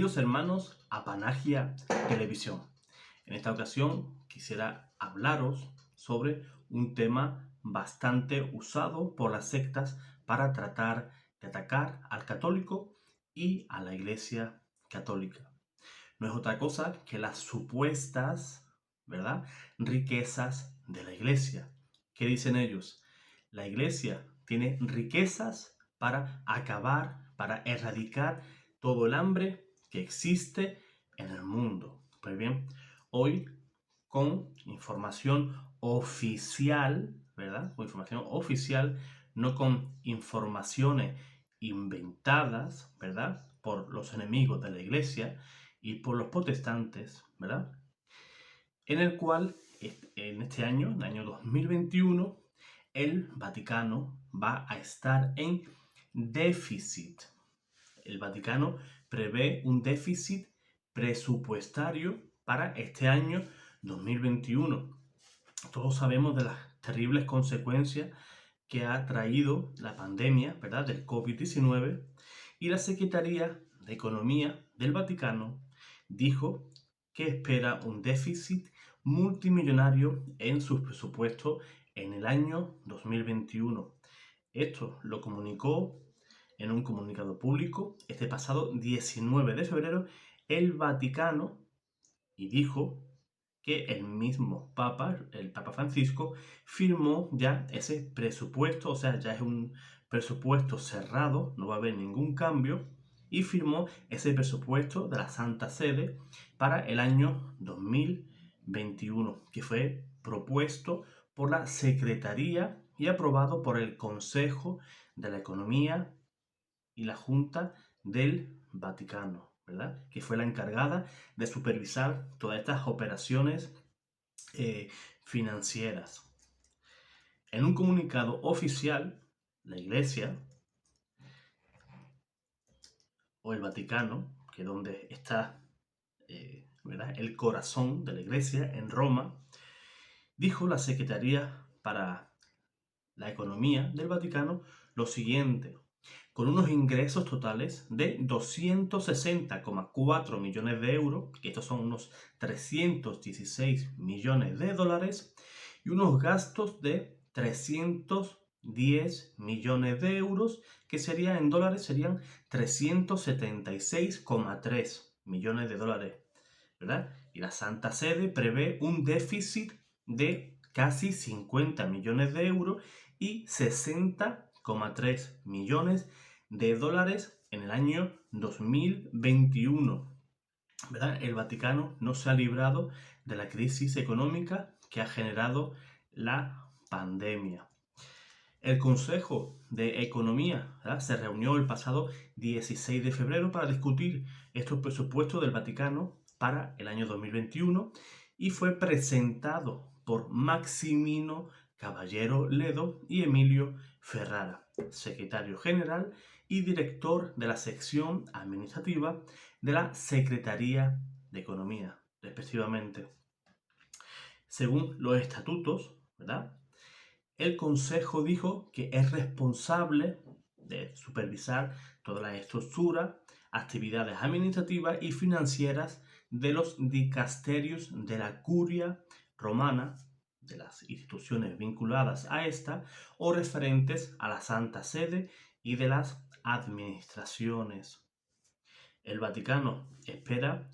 Queridos hermanos, a Panagia Televisión. En esta ocasión quisiera hablaros sobre un tema bastante usado por las sectas para tratar de atacar al católico y a la Iglesia católica. No es otra cosa que las supuestas, ¿verdad?, riquezas de la Iglesia. ¿Qué dicen ellos? La Iglesia tiene riquezas para acabar, para erradicar todo el hambre que existe en el mundo. Pues bien, hoy con información oficial, ¿verdad? Con información oficial, no con informaciones inventadas, ¿verdad?, por los enemigos de la Iglesia y por los protestantes, ¿verdad?, en el cual en este año, en el año 2021, el Vaticano va a estar en déficit. El Vaticano prevé un déficit presupuestario para este año 2021. Todos sabemos de las terribles consecuencias que ha traído la pandemia, ¿verdad?, del COVID-19, y la Secretaría de Economía del Vaticano dijo que espera un déficit multimillonario en sus presupuestos en el año 2021. Esto lo comunicó en un comunicado público este pasado 19 de febrero el Vaticano, y dijo que el mismo Papa, el Papa Francisco, firmó ya ese presupuesto, o sea, ya es un presupuesto cerrado, no va a haber ningún cambio, y firmó ese presupuesto de la Santa Sede para el año 2021, que fue propuesto por la Secretaría y aprobado por el Consejo de la Economía y la Junta del Vaticano, ¿verdad?, que fue la encargada de supervisar todas estas operaciones financieras. En un comunicado oficial, la Iglesia o el Vaticano, que es donde está ¿verdad?, el corazón de la Iglesia, en Roma, dijo la Secretaría para la Economía del Vaticano lo siguiente: con unos ingresos totales de 260,4 millones de euros, que estos son unos 316 millones de dólares, y unos gastos de 310 millones de euros, que serían en dólares, serían 376,3 millones de dólares, ¿verdad? Y la Santa Sede prevé un déficit de casi 50 millones de euros y 60,3 millones de dólares en el año 2021. ¿Verdad? El Vaticano no se ha librado de la crisis económica que ha generado la pandemia. El Consejo de Economía, ¿verdad?, se reunió el pasado 16 de febrero para discutir estos presupuestos del Vaticano para el año 2021 y fue presentado por Maximino Caballero Ledo y Emilio Ferrara, secretario general y director de la sección administrativa de la Secretaría de Economía, respectivamente. Según los estatutos, ¿verdad?, el Consejo dijo que es responsable de supervisar toda la estructura, actividades administrativas y financieras de los dicasterios de la Curia Romana, de las instituciones vinculadas a esta o referentes a la Santa Sede y de las administraciones. El Vaticano espera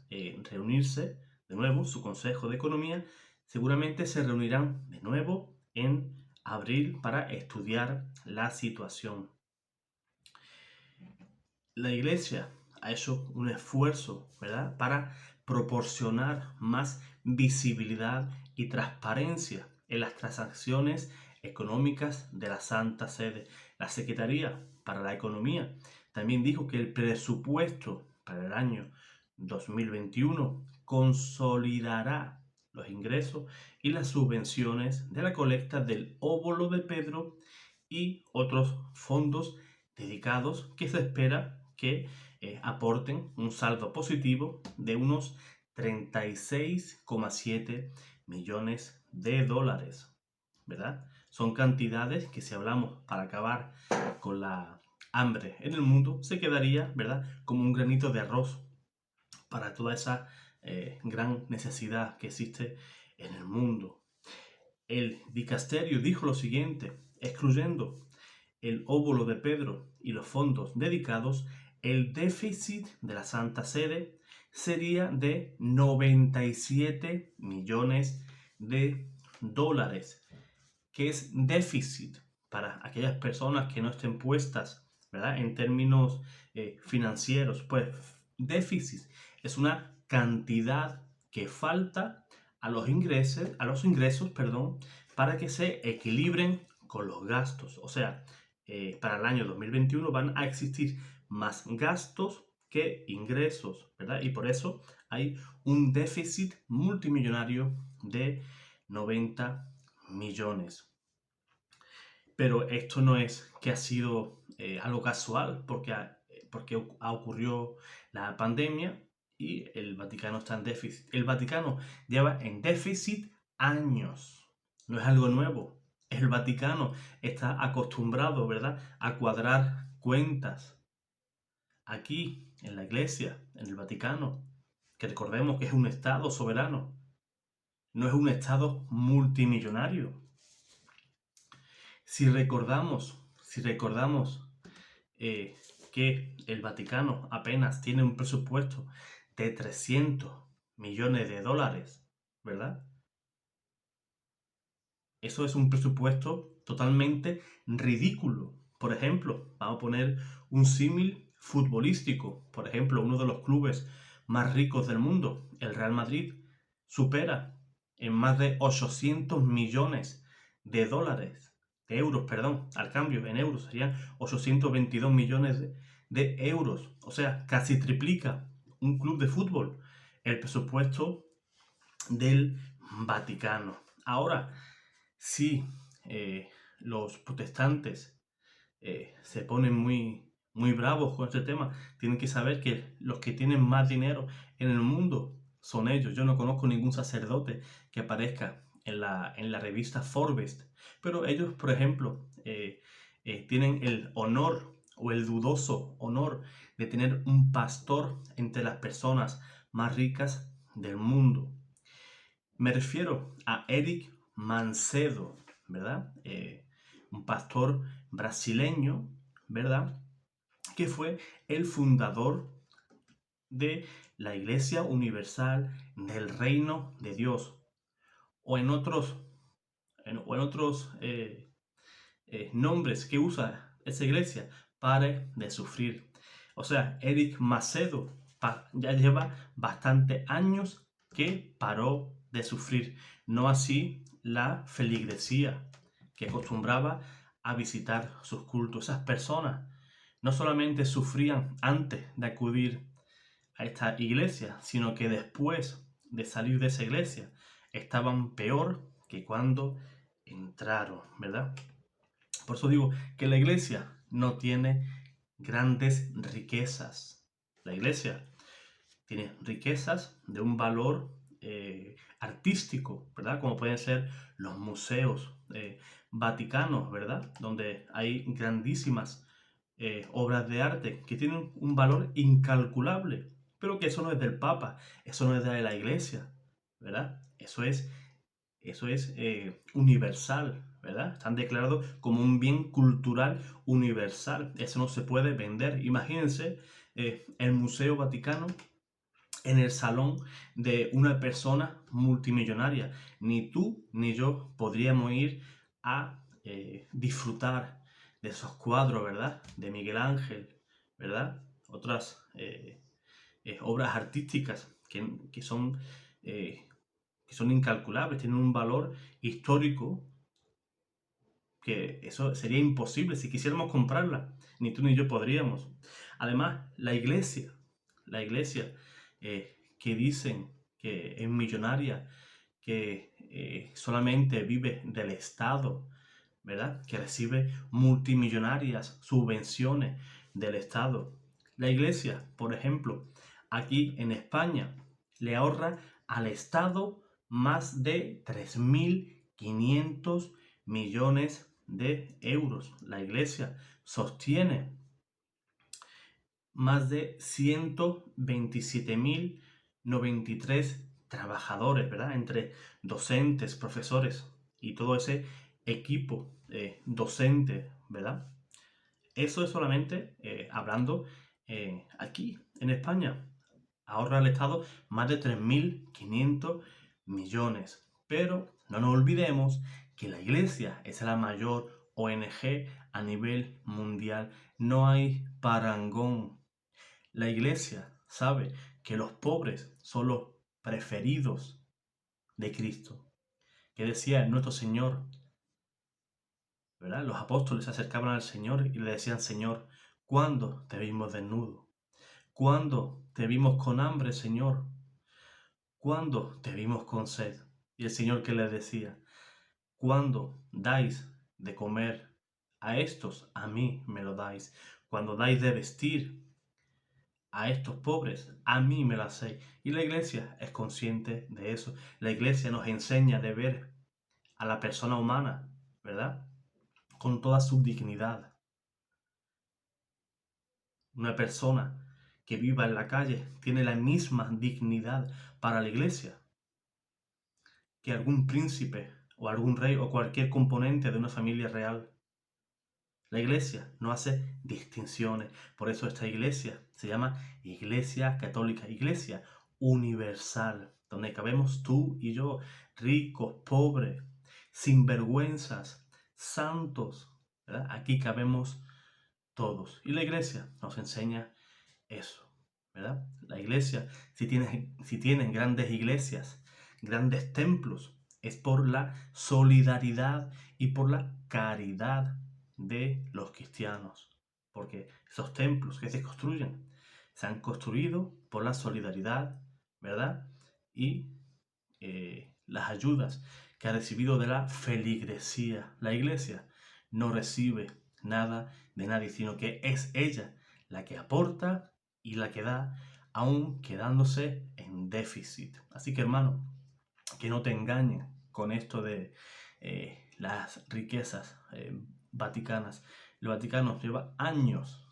reunirse de nuevo, su Consejo de Economía, seguramente se reunirán de nuevo en abril para estudiar la situación. La Iglesia ha hecho un esfuerzo, ¿verdad?, para proporcionar más visibilidad y transparencia en las transacciones económicas de la Santa Sede. La Secretaría para la Economía también dijo que el presupuesto para el año 2021 consolidará los ingresos y las subvenciones de la colecta del óbolo de Pedro y otros fondos dedicados que se espera que aporten un saldo positivo de unos 36,7 millones de dólares, ¿verdad? Son cantidades que, si hablamos para acabar con la hambre en el mundo, se quedaría, ¿verdad?, como un granito de arroz para toda esa gran necesidad que existe en el mundo. El dicasterio dijo lo siguiente: excluyendo el óvulo de Pedro y los fondos dedicados, el déficit de la Santa Sede sería de 97 millones de dólares. ¿Qué es déficit? Para aquellas personas que no estén puestas, ¿verdad?, en términos financieros, pues déficit es una cantidad que falta a los ingresos, perdón, para que se equilibren con los gastos. O sea, para el año 2021 van a existir más gastos que ingresos, ¿verdad? Y por eso hay un déficit multimillonario de 90 millones. Pero esto no es que ha sido algo casual, porque ocurrió la pandemia y el Vaticano está en déficit. El Vaticano lleva en déficit años, no es algo nuevo. El Vaticano está acostumbrado, ¿verdad?, a cuadrar cuentas. Aquí, en la Iglesia, en el Vaticano, que recordemos que es un Estado soberano, no es un Estado multimillonario. Si recordamos que el Vaticano apenas tiene un presupuesto de 300 millones de dólares, ¿verdad? Eso es un presupuesto totalmente ridículo. Por ejemplo, vamos a poner un símil futbolístico. Por ejemplo, uno de los clubes más ricos del mundo, el Real Madrid, supera en más de 800 millones de dólares, de euros, perdón, al cambio, en euros serían 822 millones de euros. O sea, casi triplica un club de fútbol el presupuesto del Vaticano. Ahora, si los protestantes se ponen muy bravos con este tema, tienen que saber que los que tienen más dinero en el mundo son ellos. Yo no conozco ningún sacerdote que aparezca en la revista Forbes, pero ellos, por ejemplo, tienen el honor o el dudoso honor de tener un pastor entre las personas más ricas del mundo. Me refiero a Eric Mancedo, ¿verdad? Un pastor brasileño, ¿verdad?, que fue el fundador de la Iglesia Universal del Reino de Dios, o en otros nombres que usa esa iglesia: Pare de Sufrir. O sea, Eric Macedo ya lleva bastantes años que paró de sufrir. No así la feligresía, que acostumbraba a visitar sus cultos. Esas personas no solamente sufrían antes de acudir a esta iglesia, sino que después de salir de esa iglesia estaban peor que cuando entraron, ¿verdad? Por eso digo que la iglesia no tiene grandes riquezas. La iglesia tiene riquezas de un valor artístico, ¿verdad? Como pueden ser los museos vaticanos, ¿verdad?, donde hay grandísimas obras de arte que tienen un valor incalculable, pero que eso no es del Papa, eso no es de la iglesia, ¿verdad? Eso es universal, ¿verdad? Están declarados como un bien cultural universal. Eso no se puede vender. Imagínense el Museo Vaticano en el salón de una persona multimillonaria. Ni tú ni yo podríamos ir a disfrutar de esos cuadros, ¿verdad?, de Miguel Ángel, ¿verdad? Otras obras artísticas que son incalculables, tienen un valor histórico que eso sería imposible si quisiéramos comprarla. Ni tú ni yo podríamos. Además, la iglesia que dicen que es millonaria, que solamente vive del Estado, ¿verdad?, que recibe multimillonarias subvenciones del Estado. La iglesia, por ejemplo, aquí en España, le ahorra al Estado más de 3.500 millones de euros. La iglesia sostiene más de 127.093 trabajadores, ¿verdad? Entre docentes, profesores y todo ese equipo docente, ¿verdad? Eso es solamente hablando aquí en España. Ahorra al Estado más de 3.500 millones. Pero no nos olvidemos que la Iglesia es la mayor ONG a nivel mundial. No hay parangón. La Iglesia sabe que los pobres son los preferidos de Cristo. Que decía nuestro Señor, ¿verdad? Los apóstoles se acercaban al Señor y le decían: Señor, ¿cuándo te vimos desnudo? ¿Cuándo te vimos con hambre, Señor? ¿Cuándo te vimos con sed? Y el Señor, que les decía: cuando dais de comer a estos, a mí me lo dais. Cuando dais de vestir a estos pobres, a mí me lo hacéis. Y la Iglesia es consciente de eso. La Iglesia nos enseña de ver a la persona humana, ¿verdad? Con toda su dignidad. Una persona que viva en la calle tiene la misma dignidad para la Iglesia que algún príncipe o algún rey o cualquier componente de una familia real. La Iglesia no hace distinciones. Por eso esta Iglesia se llama Iglesia Católica, Iglesia universal, donde cabemos tú y yo, ricos, pobres, sinvergüenzas, santos, ¿verdad? Aquí cabemos todos. Y la Iglesia nos enseña eso, ¿verdad? La Iglesia, si tienen grandes iglesias, grandes templos, es por la solidaridad y por la caridad de los cristianos. Porque esos templos que se construyen se han construido por la solidaridad, ¿verdad? Y las ayudas que ha recibido de la feligresía. La Iglesia no recibe nada de nadie, sino que es ella la que aporta y la que da, aún quedándose en déficit. Así que, hermano, que no te engañen con esto de las riquezas vaticanas. El Vaticano lleva años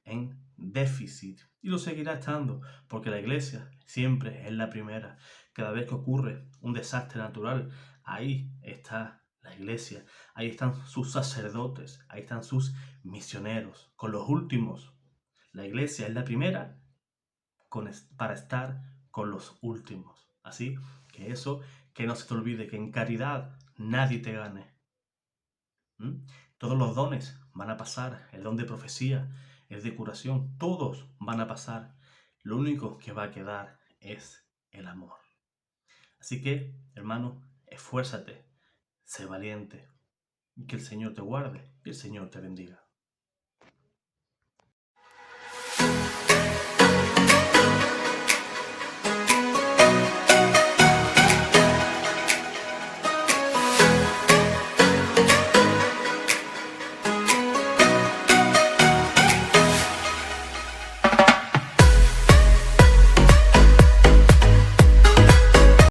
en déficit y lo seguirá estando, porque la Iglesia siempre es la primera. Cada vez que ocurre un desastre natural, ahí está la Iglesia, ahí están sus sacerdotes, ahí están sus misioneros, con los últimos. La Iglesia es la primera para estar con los últimos. Así que eso, que no se te olvide, que en caridad nadie te gane. Todos los dones van a pasar, el don de profecía, el de curación, todos van a pasar. Lo único que va a quedar es el amor. Así que, hermano, esfuérzate, sé valiente, y que el Señor te guarde, y el Señor te bendiga.